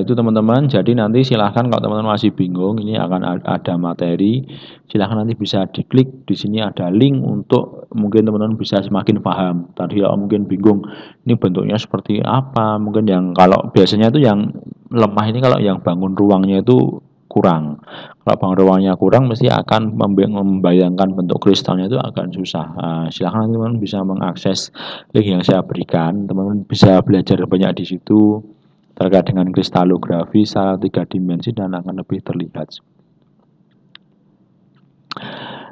itu teman-teman. Jadi nanti silahkan kalau teman-teman masih bingung, ini akan ada materi. Silahkan nanti bisa diklik di sini ada link untuk mungkin teman-teman bisa semakin paham. Tadi mungkin bingung, ini bentuknya seperti apa? Mungkin yang kalau biasanya itu yang lemah ini kalau yang bangun ruangnya itu kurang. Kalau bangun ruangnya kurang, mesti akan membayangkan bentuk kristalnya itu akan susah. Silahkan teman-teman bisa mengakses link yang saya berikan. Teman-teman bisa belajar banyak di situ terkait dengan kristalografi secara 3 dimensi dan akan lebih terlihat.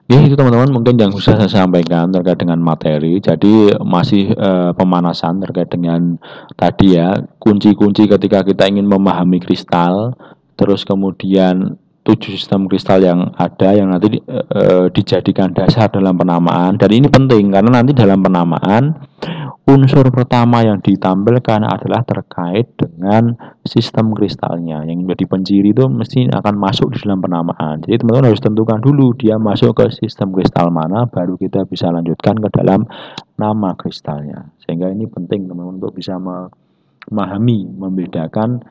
Ya itu teman-teman mungkin yang bisa saya sampaikan terkait dengan materi. Jadi masih pemanasan terkait dengan tadi ya, kunci-kunci ketika kita ingin memahami kristal, terus kemudian 7 sistem kristal yang ada yang nanti dijadikan dasar dalam penamaan. Dan ini penting karena nanti dalam penamaan unsur pertama yang ditampilkan adalah terkait dengan sistem kristalnya. Yang menjadi penciri itu mesti akan masuk di dalam penamaan. Jadi teman-teman harus tentukan dulu dia masuk ke sistem kristal mana, baru kita bisa lanjutkan ke dalam nama kristalnya. Sehingga ini penting teman-teman untuk bisa memahami, membedakan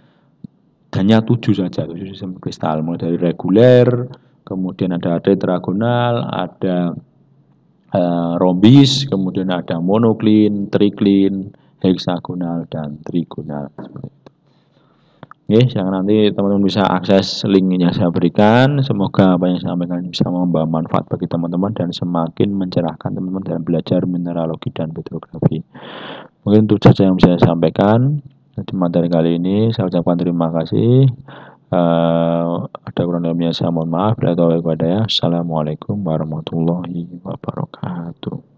hanya 7 saja, 7 sistem kristal. Mulai dari reguler, kemudian ada tetragonal, ada rombis, kemudian ada monoklin, triklin, heksagonal, dan trigonal. Seperti itu. Oke, silakan nanti teman-teman bisa akses link yang saya berikan. Semoga apa yang saya sampaikan bisa membawa manfaat bagi teman-teman dan semakin mencerahkan teman-teman dalam belajar mineralogi dan petrografi. Mungkin itu saja yang bisa saya sampaikan di materi kali ini. Saya ucapkan terima kasih. Ada kurang lebihnya saya mohon maaf. Assalamualaikum warahmatullahi wabarakatuh.